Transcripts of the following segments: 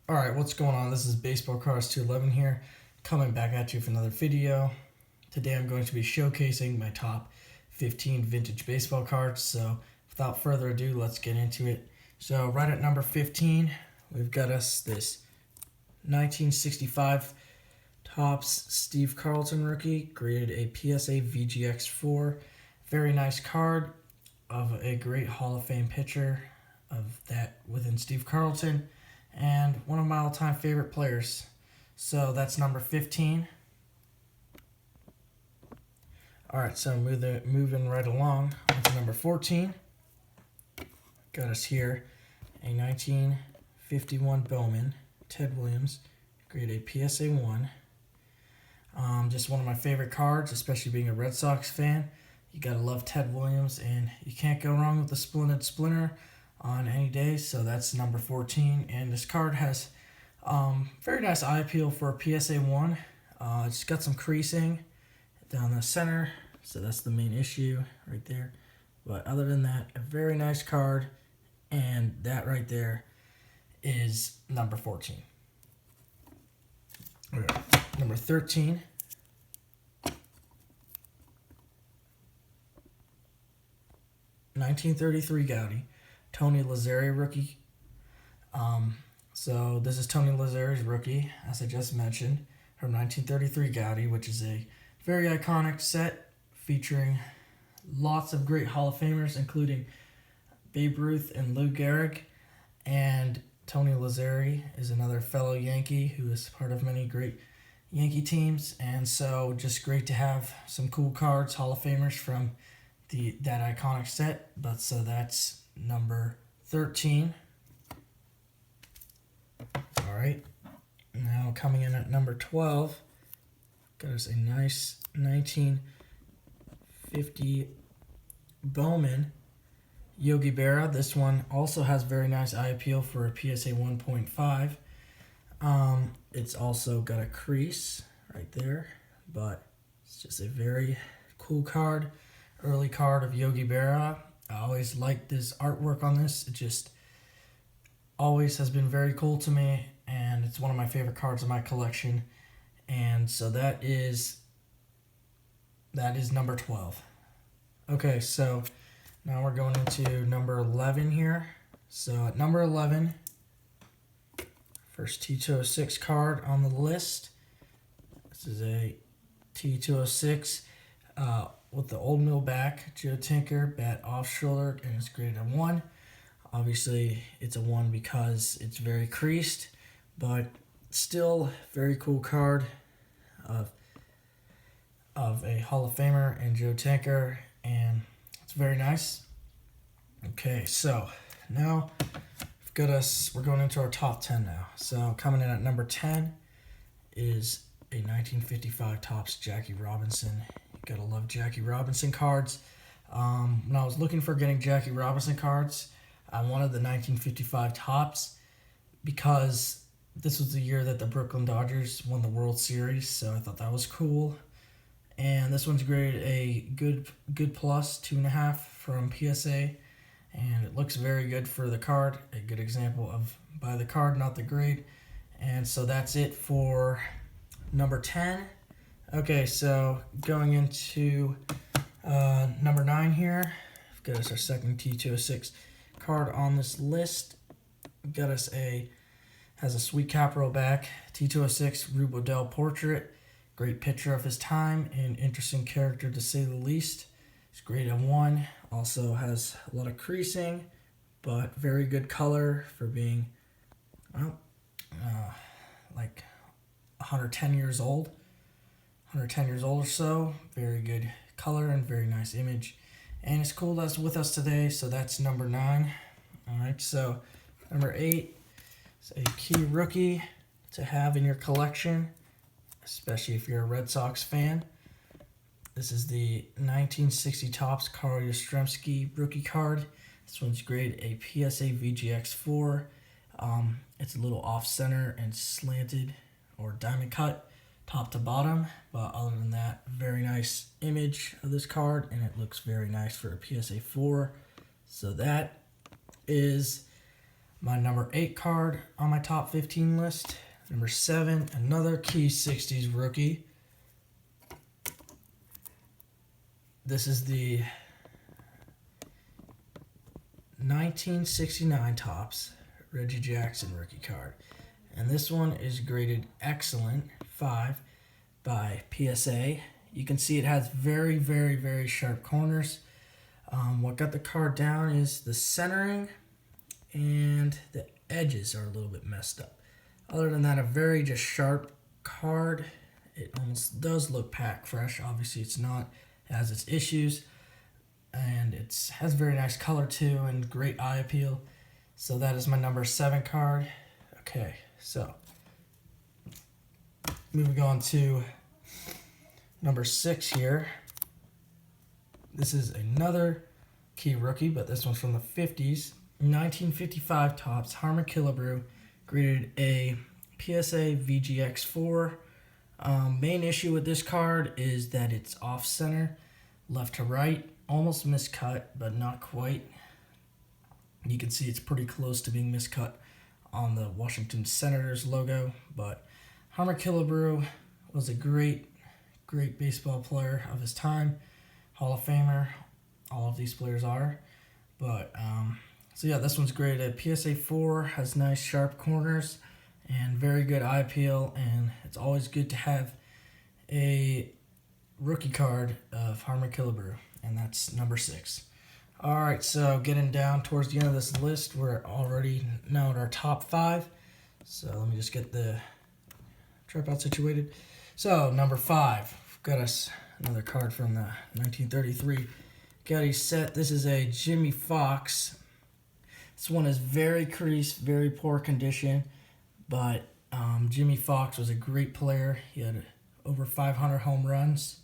Alright, what's going on? This is Baseball Cards 211 here, coming back at you with another video. Today I'm going to be showcasing my top 15 vintage baseball cards, so without further ado, let's get into it. So right at number 15, we've got us this 1965 Topps Steve Carlton rookie, graded a PSA VGX4. Very nice card of a great Hall of Fame pitcher of that within Steve Carlton, and one of my all-time favorite players. So that's number 15. Alright, so moving right along to number 14. Got us here a 1951 Bowman, Ted Williams, graded PSA 1. Just one of my favorite cards, especially being a Red Sox fan. You gotta love Ted Williams, and you can't go wrong with the Splinted Splinter on any day. So that's number 14, and this card has very nice eye appeal for a PSA 1. It's got some creasing down the center, so that's the main issue right there. But other than that, a very nice card, and that right there is number 14. Okay. Number 13. '33 Goudey, Tony Lazzeri rookie. So this is Tony Lazzeri's rookie, as I just mentioned, from 1933 Goudey, which is a very iconic set featuring lots of great Hall of Famers, including Babe Ruth and Lou Gehrig. And Tony Lazzeri is another fellow Yankee who is part of many great Yankee teams, and so just great to have some cool cards, Hall of Famers from that iconic set. But so that's number 13. All right, now coming in at number 12, got us a nice 1950 Bowman, Yogi Berra. This one also has very nice eye appeal for a PSA 1.5. It's also got a crease right there, but it's just a very cool card, early card of Yogi Berra. I always liked this artwork on this. It just always has been very cool to me, and it's one of my favorite cards in my collection. And so that is number 12. Okay, so now we're going into number 11 here. So at number 11, first T206 card on the list. This is a T206 with the old mill back, Joe Tinker, bat off shoulder, and it's graded a 1. Obviously, it's a 1 because it's very creased, but still very cool card of a Hall of Famer and Joe Tinker, and it's very nice. Okay, so now we're going into our top 10 now. So coming in at number 10 is a 1955 Topps Jackie Robinson. You gotta love Jackie Robinson cards. When I was looking for getting Jackie Robinson cards, I wanted the 1955 Topps because this was the year that the Brooklyn Dodgers won the World Series, so I thought that was cool. And this one's graded a good plus, 2.5 from PSA, and it looks very good for the card. A good example of buy the card, not the grade. And so that's it for number 10. Okay, so going into number 9 here, we've got us our second T206 card on this list. Got us has a sweet cap roll back, T206 Rube Waddell portrait. Great picture of his time and interesting character to say the least. It's graded a 1. Also has a lot of creasing, but very good color for being like 110 years old. 110 years old or so. Very good color and very nice image. And it's cool that's with us today, so that's number 9. All right, so number 8 is a key rookie to have in your collection, especially if you're a Red Sox fan. This is the 1960 Topps Carl Yastrzemski rookie card. This one's graded a PSA VGX4. It's a little off-center and slanted or diamond cut top to bottom, but other than that, very nice image of this card, and it looks very nice for a PSA 4. So that is My number 8 card on my top 15 list. Number 7, another key 60s rookie. This is the 1969 Topps Reggie Jackson rookie card. And this one is graded excellent, 5 by PSA. You can see it has very, very, very sharp corners. What got the card down is the centering and the edges are a little bit messed up. Other than that, a very just sharp card. It almost does look pack fresh. Obviously it's not. It has its issues. And it has very nice color too and great eye appeal. So that is my number 7 card. Okay, so moving on to number 6 here. This is another key rookie, but this one's from the 50s. 1955 Topps Harmon Killebrew, graded a PSA VGX4. Main issue with this card is that it's off center, left to right, almost miscut, but not quite. You can see it's pretty close to being miscut on the Washington Senators logo, but Harmon Killebrew was a great baseball player of his time, Hall of Famer. All of these players are, but so yeah, this one's great at PSA 4, has nice sharp corners and very good eye appeal, and it's always good to have a rookie card of Harmon Killebrew, and that's number 6. All right, so getting down towards the end of this list, we're already now at our top 5. So let me just get the tripod situated. So number 5, we've got us another card from the 1933 Getty set. This is a Jimmie Foxx. This one is very creased, very poor condition, but Jimmie Foxx was a great player. He had over 500 home runs.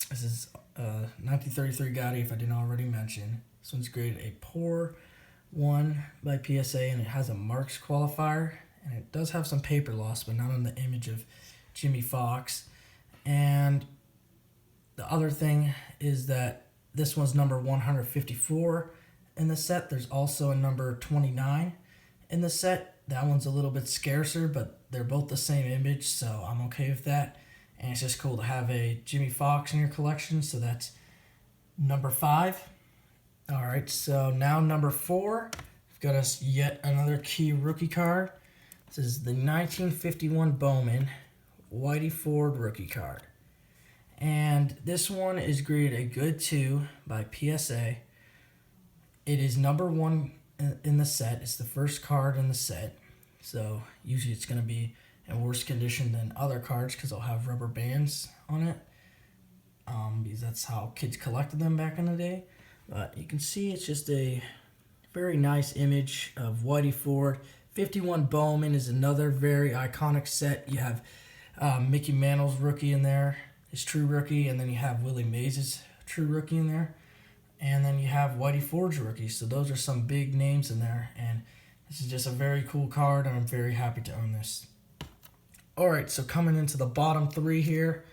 This is 1933 Gotti, if I didn't already mention. This one's graded a poor 1 by PSA, and it has a marks qualifier, and it does have some paper loss, but not on the image of Jimmie Foxx. And the other thing is that this one's number 154 in the set. There's also a number 29 in the set. That one's a little bit scarcer, but they're both the same image, so I'm okay with that. And it's just cool to have a Jimmie Foxx in your collection, so that's number 5. All right, so now number 4, we've got us yet another key rookie card. This is the 1951 Bowman Whitey Ford rookie card. And this one is graded a good 2 by PSA. It is number 1 in the set. It's the first card in the set. So usually it's going to be in worse condition than other cards because they'll have rubber bands on it. Because that's how kids collected them back in the day. But you can see it's just a very nice image of Whitey Ford. 51 Bowman is another very iconic set. You have Mickey Mantle's rookie in there, his true rookie, and then you have Willie Mays' true rookie in there. And then you have Whitey Ford's rookie. So those are some big names in there. And this is just a very cool card, and I'm very happy to own this. All right, so coming into the bottom 3 here.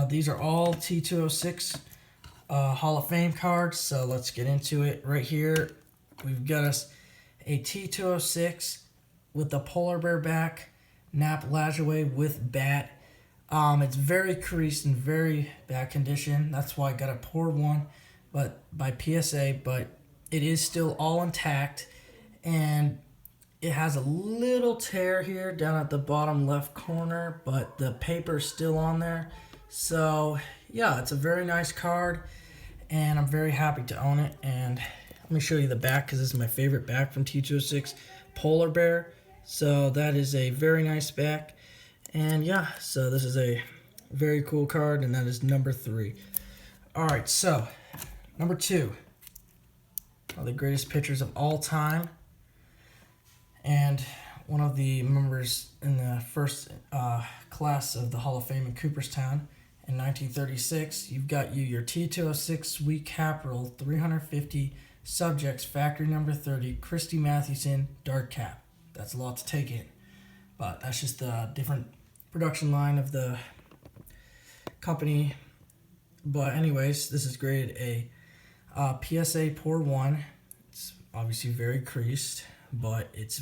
These are all T206 Hall of Fame cards. So let's get into it. Right here, we've got us a T206 with the polar bear back, Nap Lazzeri with bat. It's very creased and very bad condition. That's why I got a poor 1 but by PSA, but it is still all intact, and it has a little tear here down at the bottom left corner, but the paper's still on there. So yeah, it's a very nice card, and I'm very happy to own it. And let me show you the back, because this is my favorite back from T206, Polar Bear. So that is a very nice back. And yeah, so this is a very cool card, and that is number 3. All right, so number 2, one of the greatest pitchers of all time, and one of the members in the first class of the Hall of Fame in Cooperstown in 1936. You've got your T206 Wheat Capital 350 Subjects Factory number 30 Christy Mathewson Dark Cap. That's a lot to take in, but that's just a different production line of the company. But anyways, this is graded a PSA Poor 1. It's obviously very creased, but it's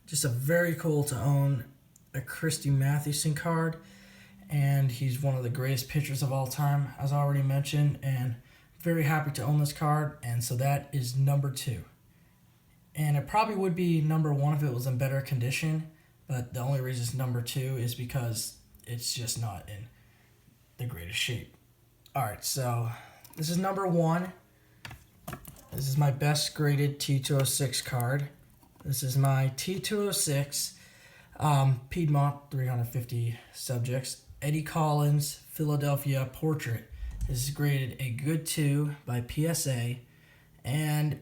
just a very cool to own a Christy Mathewson card. And he's one of the greatest pitchers of all time, as I already mentioned, and very happy to own this card. And so that is number 2. And it probably would be number 1 if it was in better condition, but the only reason it's number 2 is because it's just not in the greatest shape. Alright, so this is number 1. This is my best graded T206 card. This is my T206 Piedmont 350 subjects Eddie Collins Philadelphia Portrait. This is graded a good 2 by PSA, and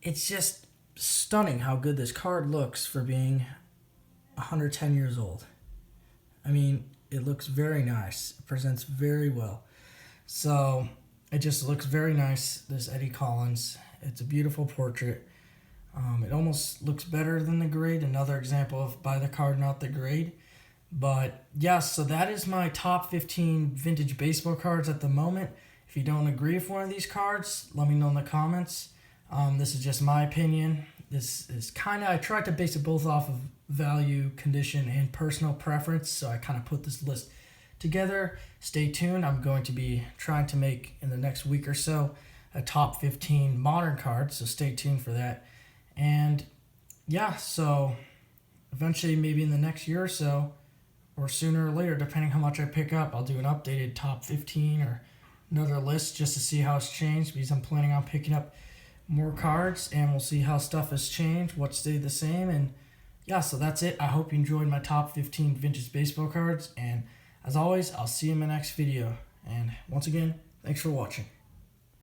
it's just stunning how good this card looks for being 110 years old. I mean, it looks very nice. It presents very well. So it just looks very nice, this Eddie Collins. It's a beautiful portrait. It almost looks better than the grade. Another example of buy the card, not the grade. But yeah, so that is my top 15 vintage baseball cards at the moment. If you don't agree with one of these cards, let me know in the comments. This is just my opinion. This is I tried to base it both off of value, condition, and personal preference. So I kind of put this list together. Stay tuned. I'm going to be trying to make, in the next week or so, a top 15 modern card. So stay tuned for that. And yeah, so eventually, maybe in the next year or so, or sooner or later, depending how much I pick up, I'll do an updated top 15 or another list just to see how it's changed, because I'm planning on picking up more cards, and we'll see how stuff has changed, what stayed the same. And yeah, so that's it. I hope you enjoyed my top 15 vintage baseball cards, and as always, I'll see you in my next video. And once again, thanks for watching.